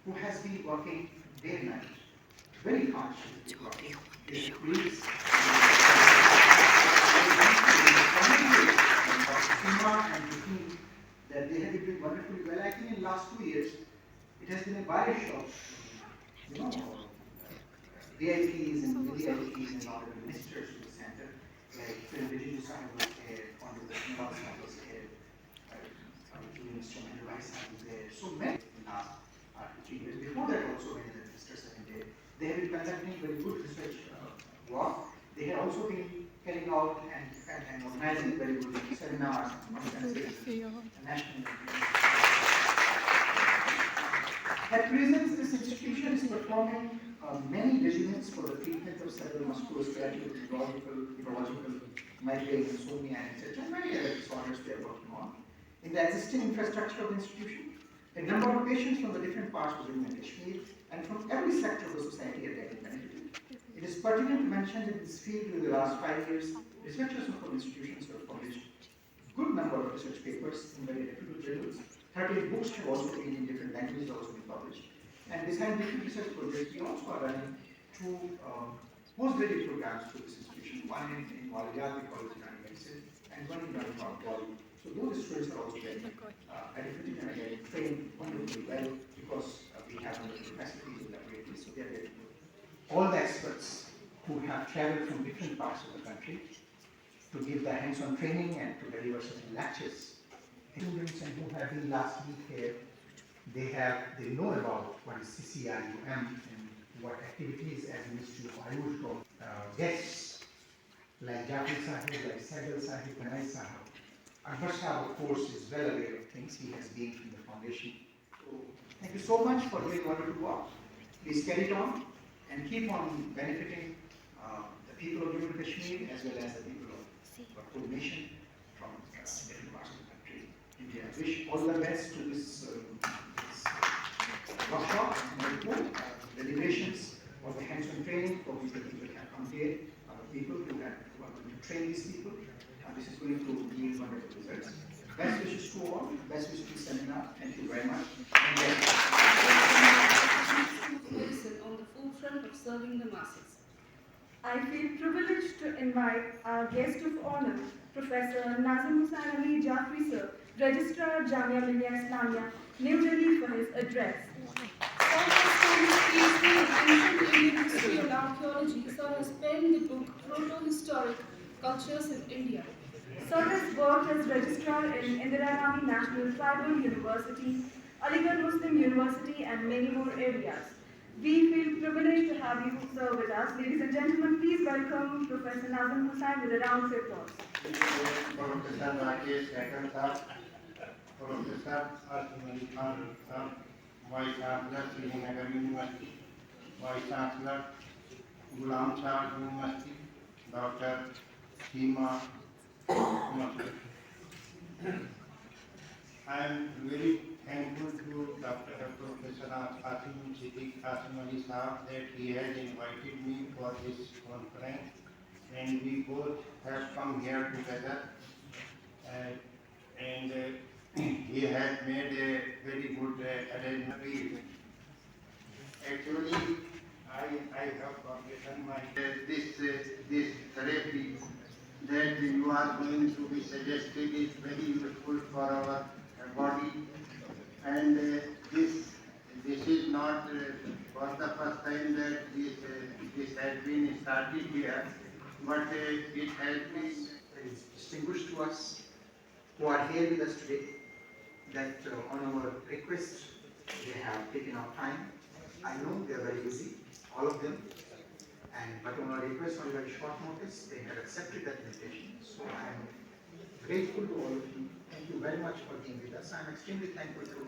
who has been working day and night, very consciously, is pleased and the team that they have been doing wonderfully well. I think in the last 2 years, it has been a barrage of, VIPs and VIPs and all the ministers to the center, like Ilaj was there, Honorable Srinagar was there, Minister of Ayush was there. So many in the last 2 years. Before that also, many of the ministers have been there. They have been conducting very good research work. They have also been carrying out and organizing very good seminars and conferences, national. At present, this institution is performing many regimens for the treatment of several musculoskeletal, neurological, migraine, insomnia, etc. and many other disorders they are working on. In the existing infrastructure of the institution, a number of patients from the different parts of the Kashmir and from every sector of the society are getting benefited. It is pertinent to mention that in this field in the last 5 years, researchers of our institutions have published a good number of research papers in very reputable journals. 30 books have also been in different languages also been published. And besides different research projects, we also are running two postgraduate programs through this institution, one in Walijat College of Medicine and one in Bali. So those students are also getting benefited and are getting trained wonderfully well because we have wonderful facilities in laboratories, so they are getting all the experts who have traveled from different parts of the country to give the hands-on training and to deliver certain lectures. Students and who have been last week here, they know about what is RRIUM and what activities as Ministry of Ayush go. Guests like Jafri Sahib, like Sagal Sahib, Kanai Sahib. Akbar Sahib, of course, is well aware of things. He has been from the foundation. So, thank you so much for doing wonderful work. Please carry it on and keep on benefiting the people of Jammu and Kashmir as well as the people of the whole nation from different parts of the country. India. I wish all the best to this workshop and the deliberations of the hands-on training for which the people have come here, people who are going to train these people. This is going to yield wonderful results. Best wishes to all, best wishes to the seminar. Thank you very much. Medicine on the forefront of serving the masses. I feel privileged to invite our guest of honor, Professor Nazim Hussain Ali Jafri Sir, Registrar Jamia Millia Islamia, New Delhi, for his address. PhD in Ancient Indian History and Archaeology, Sir has penned the book Proto-Historic Cultures in India. Sir has worked as registrar in Indira Gandhi National Tribal University, Aligarh Muslim University, and many more areas. We feel privileged to have you, sir, with us. Ladies and gentlemen, please welcome Professor Nazim Hussain with a round of applause. Professor Rakesh Kakan sir, Professor Asmani Khan sir, Vice Chancellor Srinagar University, Vice Chancellor Ghulam Shah University, Dr. Seema. I am very thankful to Dr. Professor Ali Sahab that he has invited me for this conference, and we both have come here together, and he has made a very good arrangement. Actually, I have forgotten my this therapy that you are going to be suggested is very useful for our body, and this is not for the first time that this has been started here, but it has been Distinguished to us who are here with us today, that on our request they have taken out time. I know they are very busy, all of them. But on our request on very short notice, they have accepted that invitation. So I am grateful to all of you. Thank you very much for being with us. I am extremely thankful to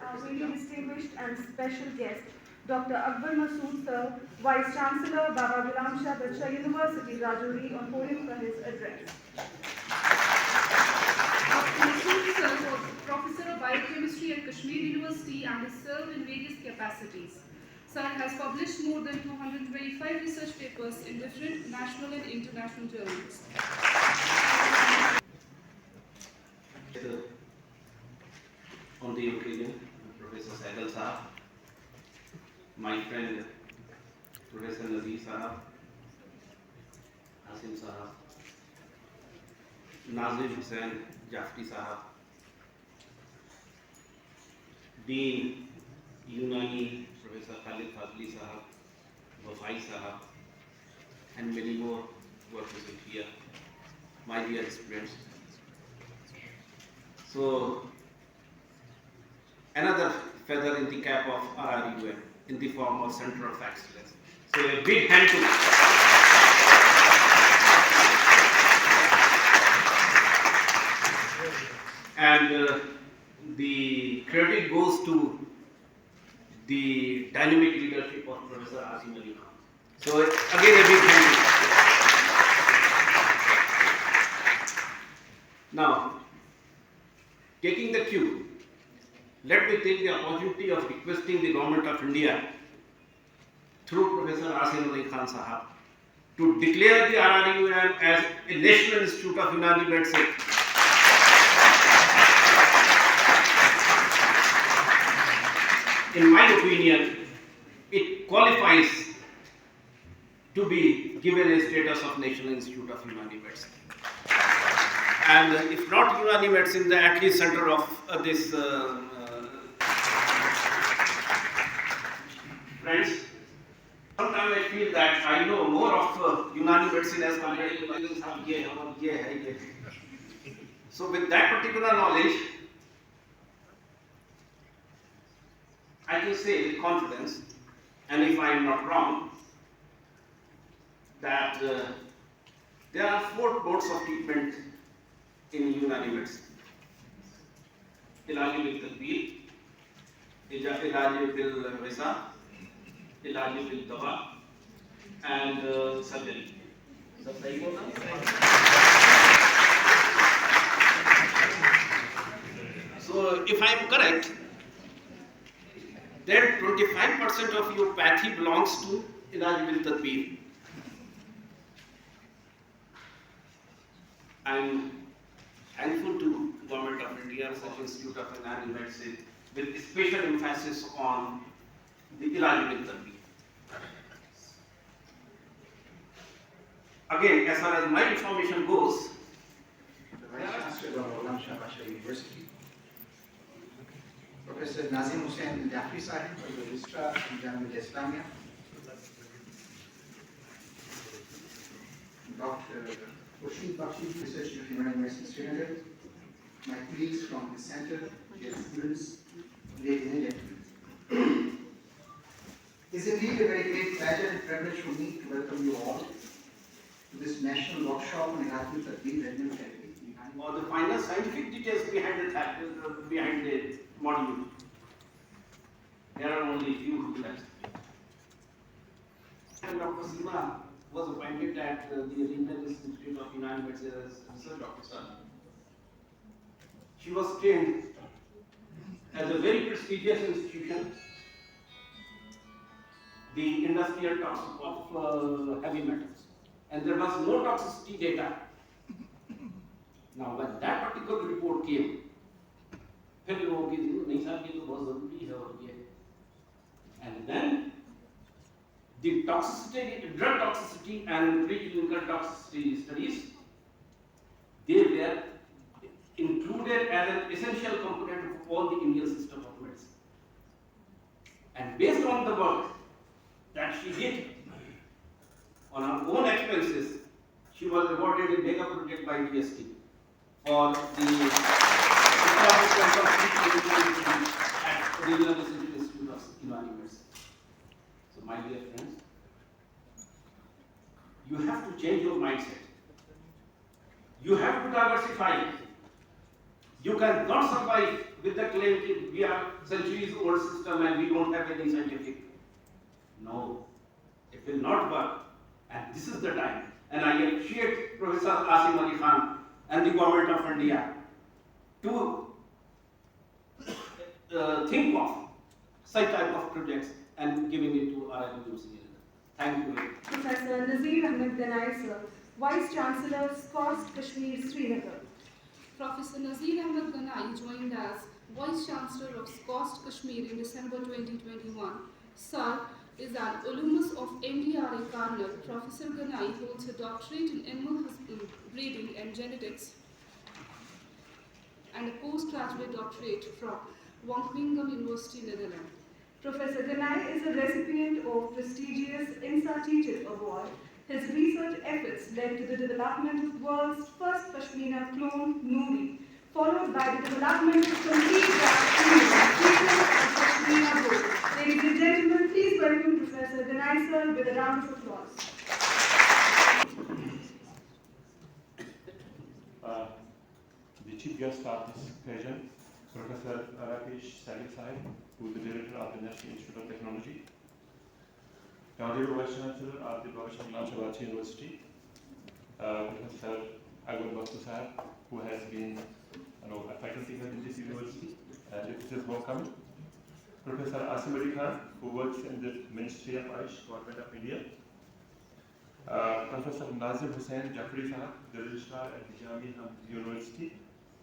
Our really distinguished and special guest, Dr. Akbar Masood Sir, Vice Chancellor, Baba Ghulam Shah Bacha University, Rajouri, on podium for his address. Dr. Masood Sir was Professor of Biochemistry at Kashmir University and has served in various capacities. Sir has published more than 225 research papers in different national and international journals. On the occasion, Professor Nazir Hussain Jafri Sahab, Dean Unani Professor Khalid Fazli Sahab, Wafai Sahab, and many more who are present here, my dear students. So, another feather in the cap of RRIUM in the form of Center of Excellence. So, a big hand to and the credit goes to the dynamic leadership of Professor Asim Ali Khan. So again a big thank you. Now, taking the cue, let me take the opportunity of requesting the Government of India through Professor Asim Ali Khan Sahab to declare the RRIUM as a National Institute of Unani Medicine. In my opinion, it qualifies to be given a status of National Institute of Unani Medicine. And if not Unani Medicine, then at least center of this. Friends, sometimes I feel that I know more of Unani Medicine as compared to others. So with that particular knowledge, I can say with confidence, and if I am not wrong, that there are 4 modes of treatment in Unani medicine. Ilaj bil tadbeer, Ilaj bil visa, Ilaj bil dawa, and surgery. So if I am correct, then 25% of your pathy belongs to Ilaj bil tadbeer. I am thankful to Government of India, Research Institute of Unani Medicine, with special emphasis on the Ilaj bil tadbeer. Again, as far as my information goes, The Vice Chancellor of Ilaj University, Professor Nazim Hussain Jafri Sahib, the Registrar in Jamia Islamia, Dr. Research of University of Srinagar, my colleagues from the center, dear students, ladies and gentlemen. It's indeed a very great pleasure and privilege for me to welcome you all to this national workshop on Ilaj bil tadbeer retinal therapy. or the final scientific details behind the module. There are only few left. And Dr. Sima was appointed at the Regional Institute of Unani Medicine as research officer. She was trained as a very prestigious institution, the industrial toxicity of heavy metals, and there was no toxicity data. Now, when that particular report came, फिर लोगों की नहीं साहब ये तो बहुत जरूरी है और ये, and then the toxicity, drug toxicity and preclinical toxicity studies, they were included as an essential component of all the Indian system of medicine. And based on the work that she did on her own expenses, she was awarded a mega project by DST for the establishment of preclinical at Regional Institute of Unani Medicine. So, my dear friends, you have to change your mindset. You have to diversify. You cannot survive with the claim that we are centuries old system and we don't have any scientific. No, it will not work. And this is the time. And I appreciate Professor Asim Ali Khan and the Government of India to think of such type of projects and giving it to RRIUM Srinagar. Thank you very much. Professor Nazir Ahmed Ganai, sir, Vice Chancellor, SCOST Kashmir, Srinagar. Professor Nazir Ahmed Ganai joined as Vice Chancellor of SCOST Kashmir in December 2021. Sir is an alumnus of MD RA Karnal. Professor Ganai holds a doctorate in animal breeding and genetics and a postgraduate doctorate from Wageningen University, Netherlands. Professor Ganai is a recipient of prestigious INSA Teacher Award. His research efforts led to the development of the world's first Pashmina clone, Noori, followed by the development of complete features of Pashmina wool. Ladies and gentlemen, please welcome Professor Ganai sir with a round of applause. The chief guest of this occasion, Professor RRIUM, who is the director of the National Institute of Technology, the Honorable Vice Chancellor of the Bharat University, Professor Agwal Bastu Sahab, who has been a faculty head in this university, and it is welcome. Professor Asim Ali Khan, who works in the Ministry of Ayush, Government of India. Professor Nazim Hussain Jafri Sahab, the registrar at the Jamia University,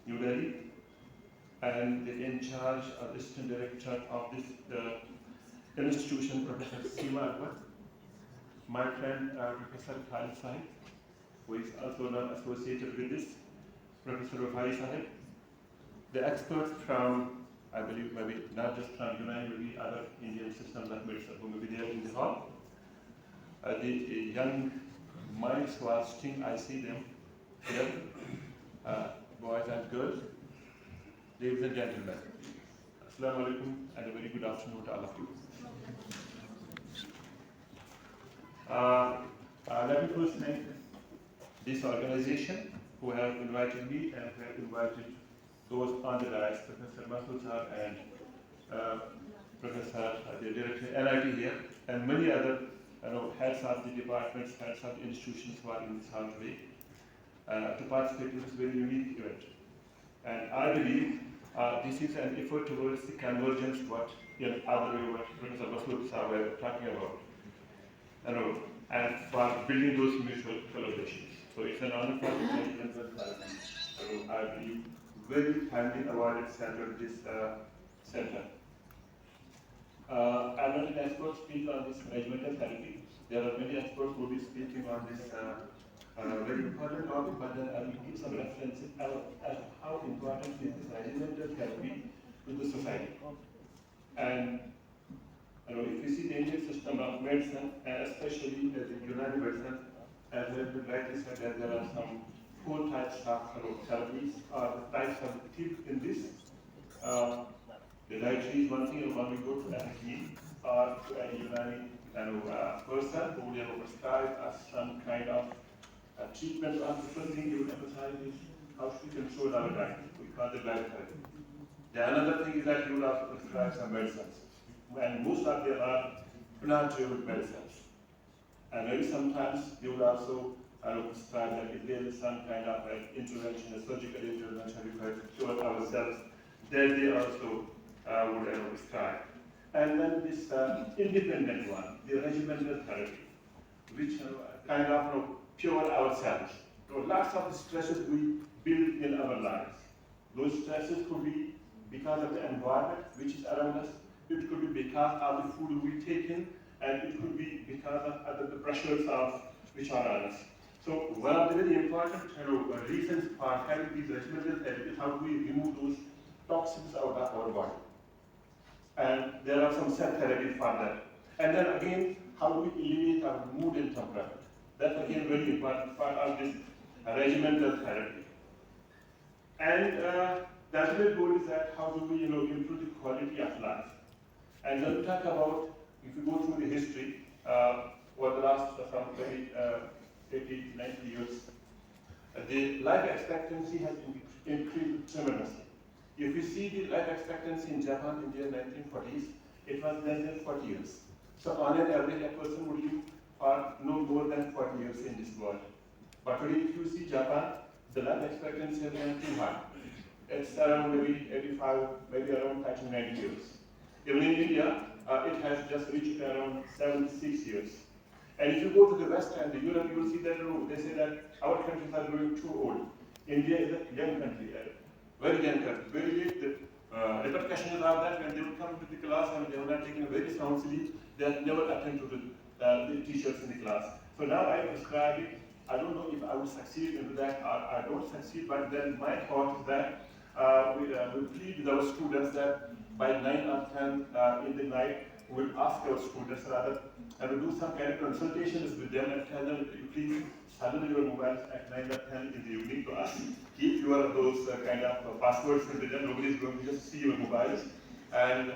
New Delhi, and the in charge assistant director of this institution, Professor Seema Akbar. My friend Professor Khalid Sahib, who is also not associated with this, Professor Rufai Sahib, the experts from, I believe, maybe not just from UNAI, maybe other Indian systems of medicine who may be there in the hall. The young minds who are sitting, I see them here, boys and girls, ladies and gentlemen. Assalamu alaikum and a very good afternoon to all of you. Let me first thank this organization who have invited me and who have invited those on the dais, Professor Masood Sahab and Professor, the director NIT here, and many other heads of the departments, heads of the institutions who are in this hall today, to participate in this very unique event. And I believe this is an effort towards the convergence, what Professor Masood Sahab were talking about, and for building those mutual collaborations. So it's an honor for me. I believe very highly awarded center, this center. I'm not an expert speaker on this regimental therapy. There are many experts who will be speaking on this very important topic, but then I will give some references as how important is this regimental therapy to the society. And if you see the Indian system of medicine, and especially the United medicine, as I would rightly said that there are some 4 types of therapies or types of tip in this. The dietary is one thing, and when we go to a Hakim or to a Unani person who will prescribe us some kind of treatment, or the first thing you would emphasize is how to control our diet. We call it diet therapy. The another thing is that you will also prescribe some medicines, and most of them are plant-derived medicines. And maybe sometimes you will also prescribe that if there is some kind of intervention, a surgical intervention required to cure ourselves, then they also would prescribe. And then this independent one, the regimental therapy, which kind of cure ourselves. So lots of stresses we build in our lives. Those stresses could be because of the environment which is around us. It could be because of the food we take in, and it could be because of the pressures of which are on us. So one of the very important reasons for having these regimental therapy is how do we remove those toxins out of our body. And there are some set therapies for that. And then again, how do we eliminate our mood and temperament? That's again very important part of this regimental therapy. And the ultimate goal is that how do we improve the quality of life? And when we talk about, if you go through the history, over the last some 80, 90 years, the life expectancy has increased tremendously. If you see the life expectancy in Japan in the 1940s, it was less than 40 years. So on an average, a person would live for no more than 40 years in this world. But today, if you see Japan, the life expectancy has gone too high. It's around maybe 85, maybe around 90 years. Even in India, it has just reached around 76 years. And if you go to the West and the Europe, you will see that they say that our countries are growing too old. India is a young country, very young country. Very late, the repercussions are that when they will come to the class and they are not taking a very sound sleep, they have never attend to the teachers in the class. So now I prescribe it. I don't know if I will succeed in that or I don't succeed, but then my thought is that we plead with our students that by 9 or 10 in the night, we'll ask our students rather, and we'll do some kind of consultations with them and tell them, please surrender your mobiles at 9 or 10 in the evening to us. Keep your those kind of passwords with them. Nobody is going to just see your mobiles. And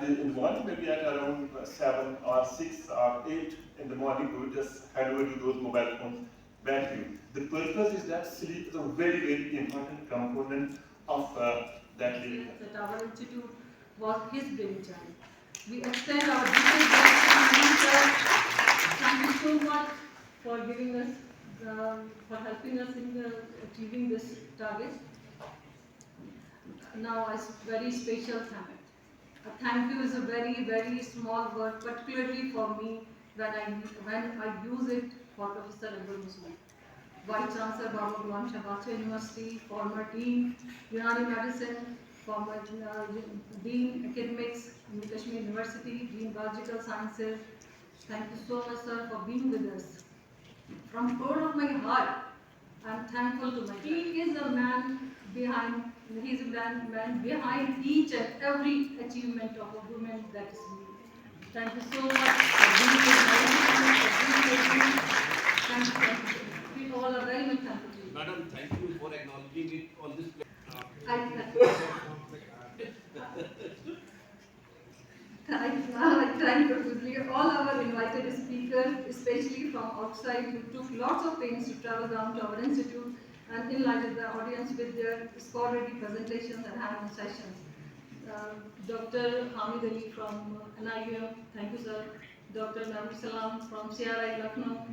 in the morning, maybe at around 7 or 6 or 8 in the morning, we will just hand over you those mobile phones back to you. The purpose is that sleep is a very, very important component of that living. That our institute was his brainchild. We extend our deepest gratitude to him, sir. Thank you so much for giving us, for helping us in achieving this target. Now, a very special thank. A thank you is a very, very small word, particularly for me when I use it for Professor Abdul Muslim, Vice Chancellor Baba Ghulam Shah Bacha University, former Dean, Unani Medicine, former Dean Academics in Kashmir University, Dean Biological Sciences. Thank you so much, sir, for being with us. From the bottom of my heart, I am thankful to my friend. He is a man behind, he's a man behind each and every achievement of a woman, that is me. Thank you so much for being with me, Thank you. We all are very much thankful to you. Madam, thank you for acknowledging it on this platform. I thank profusely all our invited speakers, especially from outside, who took lots of pains to travel down to our institute and enlighten the audience with their scholarly presentations and hands-on sessions. Dr. Hamid Ali from RRIUM, thank you, sir. Dr. Nabi Salam from CRI Lucknow,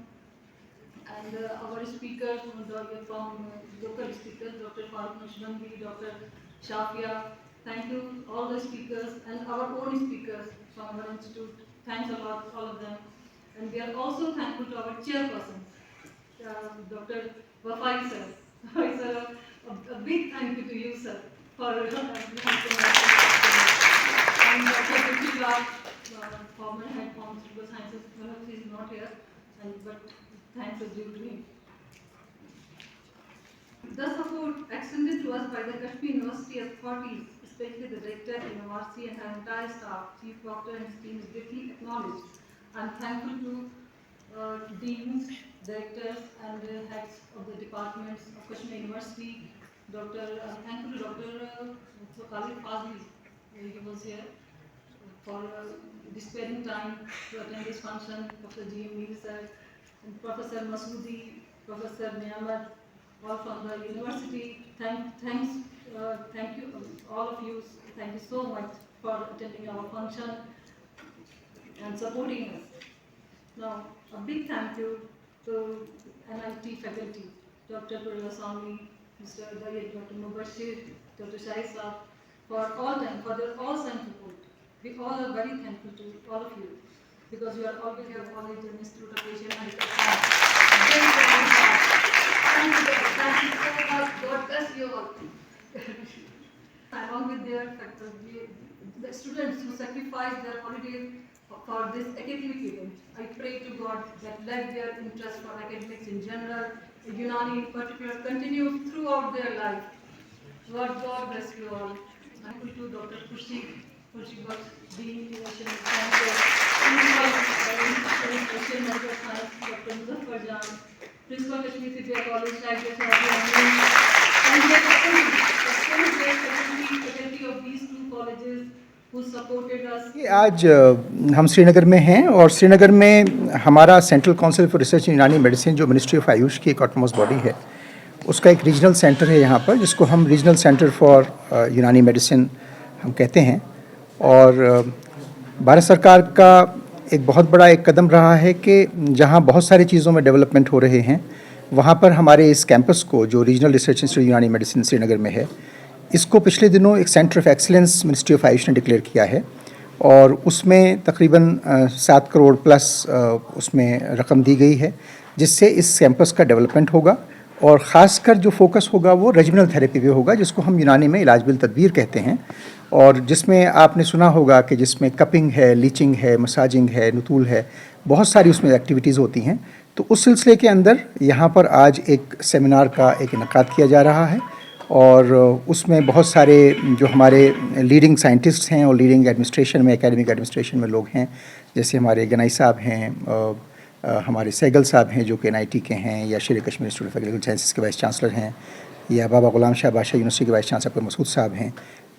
and our speakers from local speakers, Dr. Farooq Nashbandi, Dr. Shafia. Thank you, all the speakers, and our own speakers from our institute. Thanks a lot, all of them. And we are also thankful to our chairperson, Dr. Wafai sir. Sir, a big thank you to you, sir, for helping us. And Dr. Dilshad, former head of pharmaceutical sciences, he is not here, but thanks is due to him. The support extended to us by the Kashmir University authorities, especially the director, university, and her entire staff, chief doctor, and his team is greatly acknowledged. I'm thankful to deans, directors, and heads of the departments of Kashmir University. Thankful to Dr. Khalid Fazli, he was here for sparing time to attend this function. Dr. G. M. sir, and Professor Masoodi, Professor Niyamat, all from the university. Thank you, all of you. Thank you so much for attending our function and supporting us. Now, a big thank you to NIT faculty, Dr. Purva Swami, Mr. Dayat, Dr. Mubashir, Dr. Shaisa, for their all-time support. We all are very thankful to all of you, because you are always your college and Institute of Asian Medical Science. Thank you so much. God bless you all. Along with the students who sacrificed their holidays for this academic event, I pray to God that let their interest for academics in general, Unani in particular, continue throughout their life. God bless you all. Thankful to Dr. Khushi Bhatt, Dean Asian Sciences, Asian Medical Science, Dr. Muzaffar Jan, Principal Kashmir Sidya College, and the faculty of these two colleges who supported us. आज हम श्रीनगर में हैं, और श्रीनगर में हमारा central council for research इन यूनानी medicine, जो ministry of Ayush की एक ऑटोनोमस बॉडी है, उसका एक रीजनल सेंटर है यहाँ पर, जिसको हम रीजनल सेंटर फॉर यूनानी मेडिसिन हम कहते हैं। और भारत सरकार का एक बहुत बड़ा एक कदम रहा है कि जहाँ बहुत सारी चीज़ों में डेवलपमेंट हो रहे हैं, वहाँ पर हमारे इस कैंपस को, जो रीजनल रिसर्च इंस्टीट्यूट यूनानी मेडिसिन श्रीनगर में है, इसको पिछले दिनों एक centre of excellence ministry of Ayush ने डिक्लेयर किया है, और उसमें तकरीबन 7 करोड़ प्लस उसमें रकम दी गई है, जिससे इस कैंपस का डेवलपमेंट होगा। और ख़ासकर जो फोकस होगा वो रेजिमिनल थेरेपी पे होगा, जिसको हम यूनानी में इलाज बिल तदबीर कहते हैं, और जिसमें आपने सुना होगा कि जिसमें कपिंग है, लीचिंग है, मसाजिंग है, नुतूल है, बहुत सारी उसमें एक्टिविटीज़ होती हैं। तो उस सिलसिले के अंदर यहाँ पर आज एक सेमिनार का एक इनकाद किया जा रहा है, और उसमें बहुत सारे जो हमारे लीडिंग साइंटिस्ट्स हैं और लीडिंग एडमिनिस्ट्रेशन में, एकेडमिक एडमिनिस्ट्रेशन में लोग हैं, जैसे हमारे गनाई साहब हैं, हमारे सहगल साहब हैं जो कि NIT के हैं, या शेर Kashmir institute of agriculture sciences के वाइस चांसलर हैं, या बाबा गुलाम शाह बादशाह यूनिवर्सिटी के वाइस चांसलर मसूद साहब हैं।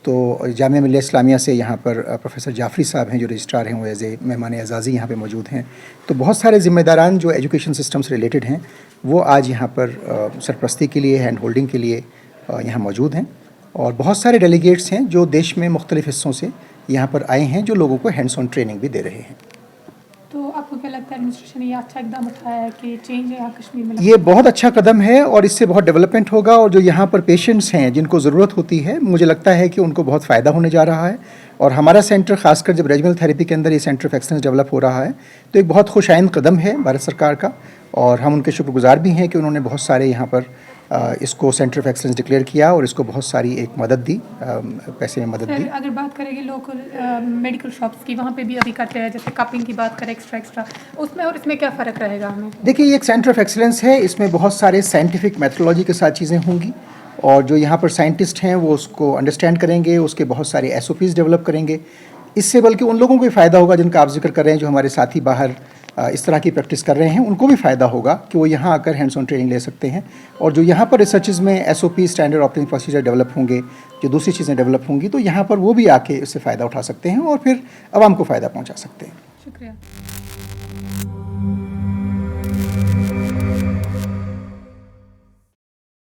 तो जामिया मिल्लिया इस्लामिया से यहाँ पर प्रोफेसर जाफरी साहब हैं जो रजिस्ट्रार हैं, वो एज ए मेहमान एजाज़ी यहाँ पे मौजूद हैं। तो बहुत सारे ज़िम्मेदारान जो एजुकेशन सिस्टम से रिलेटेड हैं वो आज यहाँ पर सरपरस्ती के लिए, हैंड होल्डिंग के लिए यहाँ मौजूद हैं। और बहुत सारे डेलीगेट्स हैं जो देश में मुख्तलिफ़ हिस्सों से यहाँ पर आए हैं, जो लोगों को हैंड्स ऑन ट्रेनिंग भी दे रहे हैं। तो आपको क्या लगता है एडमिनिस्ट्रेशन ने ये अच्छा इकदाम उठाया है कि चेंज यहाँ कश्मीर में? ये बहुत अच्छा कदम है और इससे बहुत डेवलपमेंट होगा, और जो यहाँ पर पेशेंट्स हैं जिनको ज़रूरत होती है, मुझे लगता है कि उनको बहुत फ़ायदा होने जा रहा है। और हमारा सेंटर, खासकर जब रीजनल थेरेपी के अंदर ये सेंटर ऑफ एक्सीलेंस डेवलप हो रहा है, तो एक बहुत खुशाइंद कदम है भारत सरकार का, और हम उनके शुक्रगुजार भी हैं कि उन्होंने बहुत सारे यहाँ पर इसको सेंटर ऑफ एक्सीलेंस डिक्लेयर किया और इसको बहुत सारी एक मदद दी, पैसे में मदद दी। अगर बात करेंगे लोकल मेडिकल शॉप्स की, वहाँ पे भी अभी करते हैं, जैसे कपिंग की बात करें एक्स्ट्रा, उसमें और इसमें क्या फ़र्क रहेगा हमें? देखिए, ये एक सेंटर ऑफ एक्सीलेंस है, इसमें बहुत सारे साइंटिफिक मेथोडोलॉजी के साथ चीज़ें होंगी, और जो यहाँ पर साइंटिस्ट हैं वो उसको अंडरस्टैंड करेंगे, उसके बहुत सारे SOPs डेवलप करेंगे। इससे बल्कि उन लोगों को भी फ़ायदा होगा जिनका आप जिक्र कर रहे हैं, जो हमारे साथी बाहर इस तरह की प्रैक्टिस कर रहे हैं, उनको भी फ़ायदा होगा कि वो यहाँ आकर हैंड्स ऑन ट्रेनिंग ले सकते हैं। और जो यहाँ पर रिसर्चेज में SOP, standard operating procedure develop होंगे, जो दूसरी चीज़ें डेवलप होंगी, तो यहाँ पर वो भी आके इससे फ़ायदा उठा सकते हैं और फिर आवाम को फ़ायदा पहुँचा सकते हैं। शुक्रिया।